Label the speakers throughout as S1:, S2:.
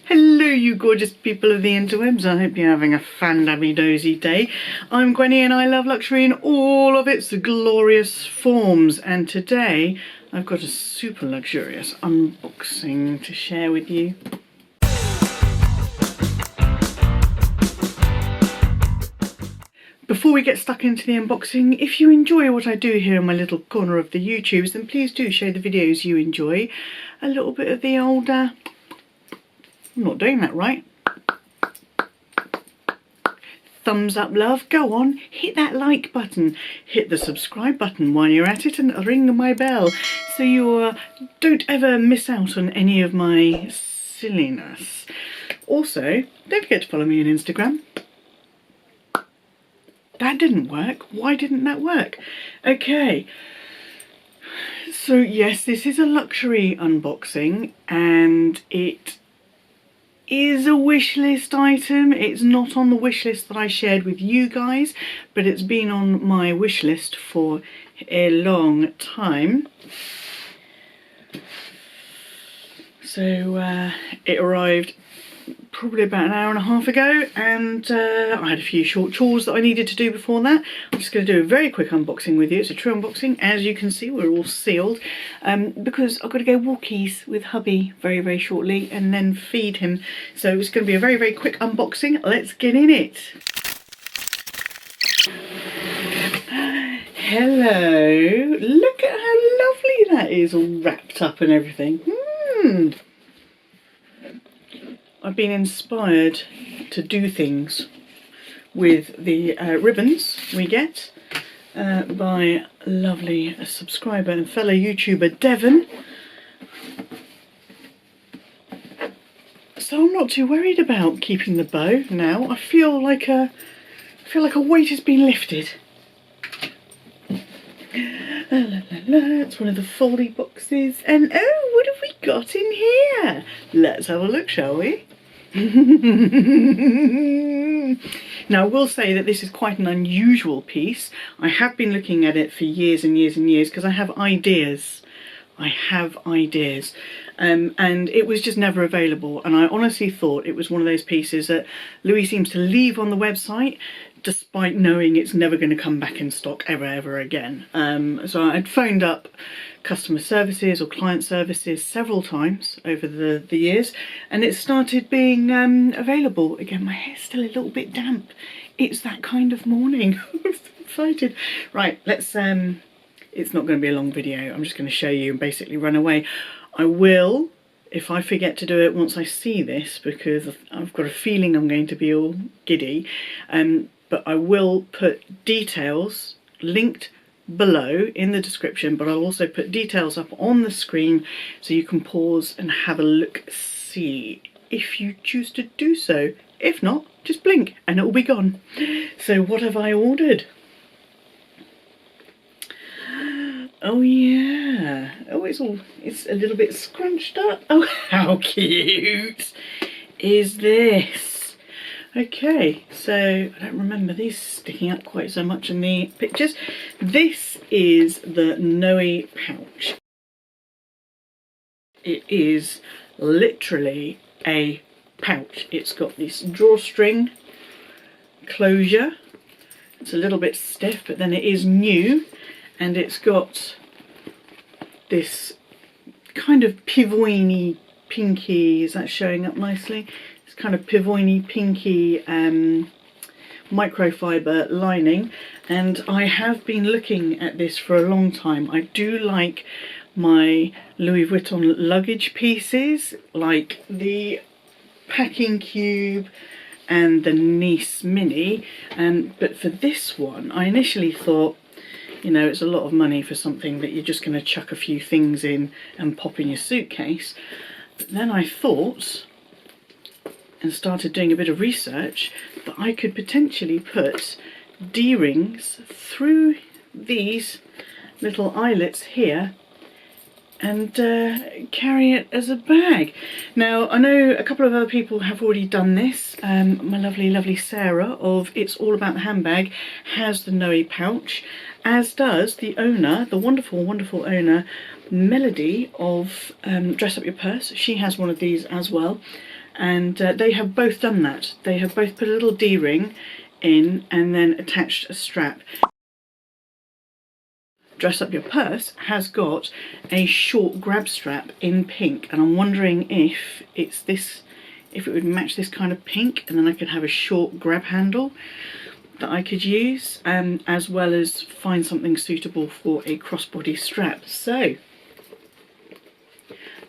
S1: Hello you gorgeous people of the interwebs, I hope you're having a fan-dabby-dozy day. I'm Gwenny and I love luxury in all of its glorious forms, and today I've got a super luxurious unboxing to share with you. Before we get stuck into the unboxing, if you enjoy what I do here in my little corner of the YouTubes, then please do show the videos you enjoy a little bit of the old I'm not doing that right. Thumbs up, love. Go on, hit that like button. Hit the subscribe button while you're at it and ring my bell so you don't ever miss out on any of my silliness. Also, don't forget to follow me on Instagram. That didn't work. Why didn't that work? Okay. So yes, this is a luxury unboxing and it is a wish list item. It's not on the wish list that I shared with you guys, but it's been on my wish list for a long time. So it arrived probably about an hour and a half ago, and I had a few short chores that I needed to do before that. I'm just going to do a very quick unboxing with you. It's a true unboxing. As you can see, we're all sealed because I've got to go walkies with hubby very, very shortly and then feed him. So it's going to be a very, very quick unboxing. Let's get in it. Hello. Look at how lovely that is, all wrapped up and everything. I've been inspired to do things with the ribbons we get by a lovely subscriber and fellow YouTuber Devon. So I'm not too worried about keeping the bow now. I feel like a weight has been lifted. It's one of the foldy boxes, and oh, what have we got in here? Let's have a look, shall we? Now I will say that this is quite an unusual piece. I have been looking at it for years and years and years because I have ideas. And it was just never available, and I honestly thought it was one of those pieces that Louis seems to leave on the website despite knowing it's never going to come back in stock ever again. So I'd phoned up customer services or client services several times over the years, and it started being available again. My hair's still a little bit damp. It's that kind of morning. I'm so excited. Right, let's it's not going to be a long video. I'm just going to show you and basically run away. I will, if I forget to do it once I see this, because I've got a feeling I'm going to be all giddy, but I will put details linked below in the description, but I'll also put details up on the screen so you can pause and have a look-see if you choose to do so. If not, just blink and it will be gone. So what have I ordered? Oh yeah, oh it's a little bit scrunched up. Oh, how cute is this? Okay, so I don't remember these sticking up quite so much in the pictures. This is the Noe pouch. It is literally a pouch. It's got this drawstring closure. It's a little bit stiff, but then it is new, and it's got this kind of pivoiny pinky, is that showing up nicely? It's kind of pivoiny pinky microfiber lining, and I have been looking at this for a long time. I do like my Louis Vuitton luggage pieces, like the packing cube and the Nice Mini, but for this one I initially thought, you know, it's a lot of money for something that you're just going to chuck a few things in and pop in your suitcase. But then I thought, and started doing a bit of research, that I could potentially put D-rings through these little eyelets here and carry it as a bag. Now I know a couple of other people have already done this. My lovely Sarah of It's All About the Handbag has the Noe pouch, as does the owner, the wonderful owner Melody of Dress Up Your Purse. She has one of these as well. and they have both done that. They have both put a little D-ring in and then attached a strap. Dress Up Your Purse has got a short grab strap in pink, and I'm wondering if it's this, if it would match this kind of pink, and then I could have a short grab handle that I could use, as well as find something suitable for a crossbody strap. So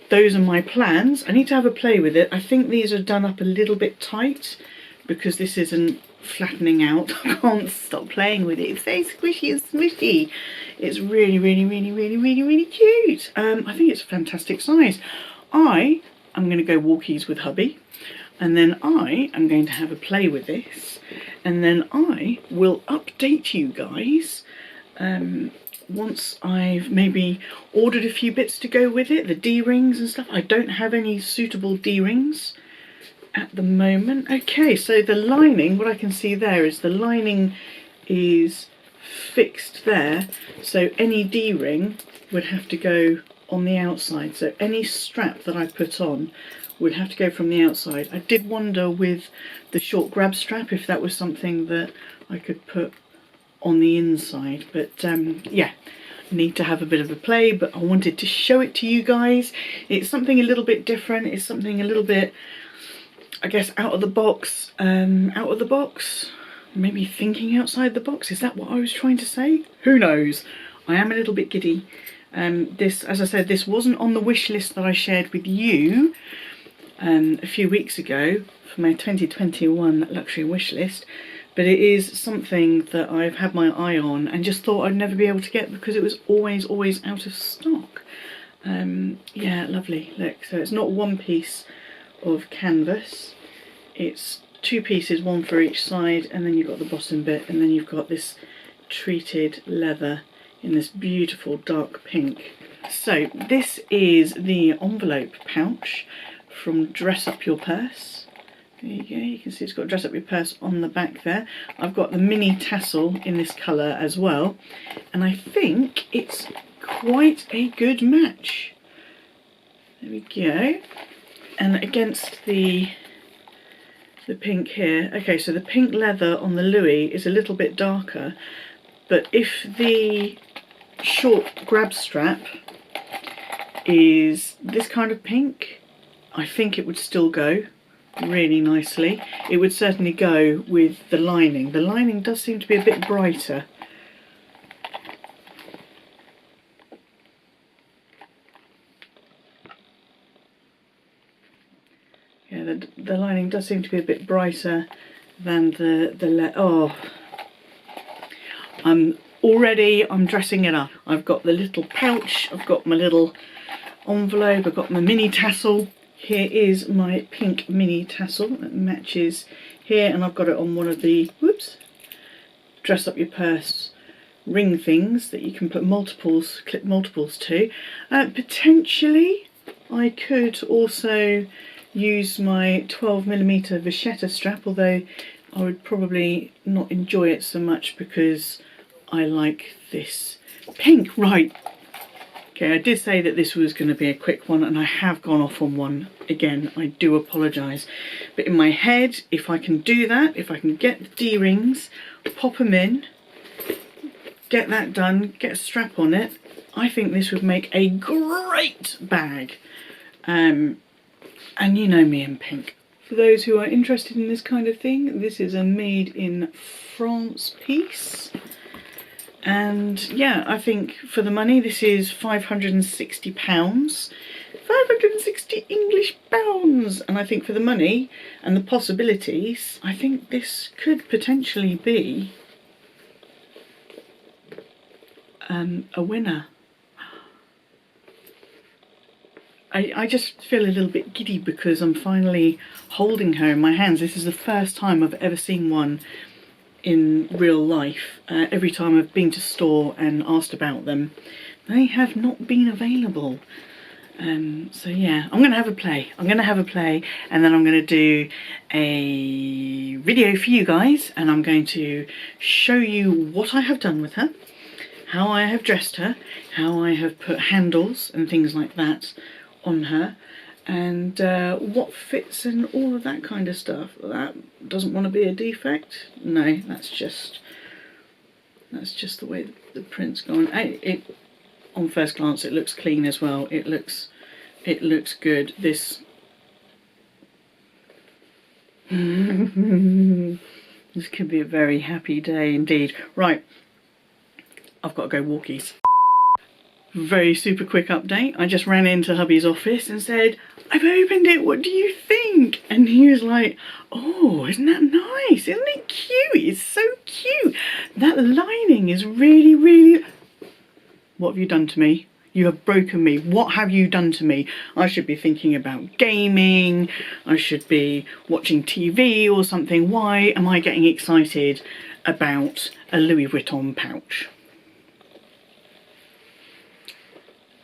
S1: those are my plans. I need to have a play with it. I think these are done up a little bit tight because this isn't flattening out. I can't stop playing with it. It's so squishy and smushy. It's really, really, really, really, really, really cute. I think it's a fantastic size. I am going to go walkies with hubby, and then I am going to have a play with this, and then I will update you guys once I've maybe ordered a few bits to go with it, the D-rings and stuff. I don't have any suitable D-rings at the moment. Okay, so the lining, what I can see there is the lining is fixed there, so any D-ring would have to go on the outside, so any strap that I put on would have to go from the outside. I did wonder with the short grab strap if that was something that I could put on the inside, but yeah, I need to have a bit of a play, but I wanted to show it to you guys. It's something a little bit different. It's something a little bit, I guess, out of the box, maybe thinking outside the box. Is that what I was trying to say? Who knows? I am a little bit giddy. This, as I said, this wasn't on the wish list that I shared with you a few weeks ago for my 2021 luxury wish list, but it is something that I've had my eye on and just thought I'd never be able to get because it was always out of stock. Yeah, lovely. Look, so it's not one piece of canvas, it's two pieces, one for each side, and then you've got the bottom bit, and then you've got this treated leather in this beautiful dark pink. So this is the envelope pouch from Dress Up Your Purse. There you go, you can see it's got Dress Up Your Purse on the back there. I've got the mini tassel in this colour as well, and I think it's quite a good match. There we go. And against the pink here, okay, so the pink leather on the Louis is a little bit darker, but if the short grab strap is this kind of pink, I think it would still go really nicely. It would certainly go with the lining. The lining does seem to be a bit brighter. Yeah, the lining does seem to be a bit brighter than oh, I'm dressing it up. I've got the little pouch, I've got my little envelope, I've got my mini tassel. Here is my pink mini tassel that matches here, and I've got it on one of the, whoops, Dress Up Your Purse ring things that you can put multiples, clip multiples to. Potentially I could also use my 12mm vachetta strap, although I would probably not enjoy it so much because I like this pink. Right, okay, I did say that this was going to be a quick one, and I have gone off on one again. I do apologise, but in my head, if I can do that, if I can get the D-rings, pop them in, get that done, get a strap on it, I think this would make a great bag. And you know me in pink. For those who are interested in this kind of thing, this is a made in France piece. And yeah, I think for the money, this is £560. 560 English pounds! And I think for the money and the possibilities, I think this could potentially be a winner. I just feel a little bit giddy because I'm finally holding her in my hands. This is the first time I've ever seen one in real life. Every time I've been to store and asked about them, they have not been available. So yeah, I'm gonna have a play. I'm gonna have a play, and then I'm gonna do a video for you guys, and I'm going to show you what I have done with her, how I have dressed her, how I have put handles and things like that on her, and what fits and all of that kind of stuff. That doesn't want to be a defect. No, that's just the way the print's gone. On first glance, it looks clean as well. It looks good. This this could be a very happy day indeed. Right, I've got to go walkies. Very super quick update. I just ran into hubby's office and said, I've opened it, what do you think? And he was like, oh, isn't that nice? Isn't it cute? It's so cute. That lining is really, really... What have you done to me? You have broken me. What have you done to me? I should be thinking about gaming. I should be watching TV or something. Why am I getting excited about a Louis Vuitton pouch?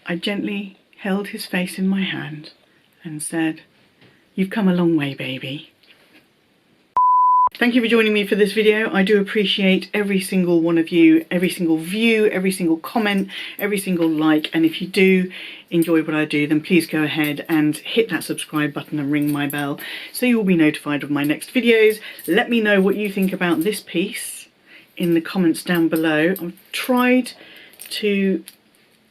S1: I gently held his face in my hand and said, you've come a long way, baby. Thank you for joining me for this video. I do appreciate every single one of you, every single view, every single comment, every single like. And if you do enjoy what I do, then please go ahead and hit that subscribe button and ring my bell so you'll be notified of my next videos. Let me know what you think about this piece in the comments down below. I've tried to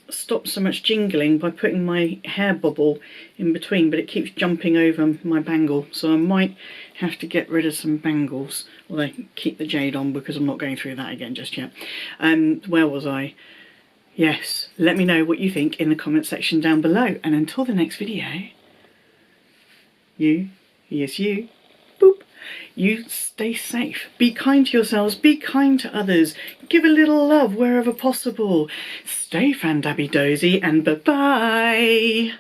S1: stop so much jingling by putting my hair bobble in between, but it keeps jumping over my bangle, so I might have to get rid of some bangles, although keep the jade on because I'm not going through that again just yet. Where was I? Yes, let me know what you think in the comment section down below, and until the next video, you stay safe, be kind to yourselves, be kind to others, give a little love wherever possible, stay fan-dabby-dozy, and bye-bye.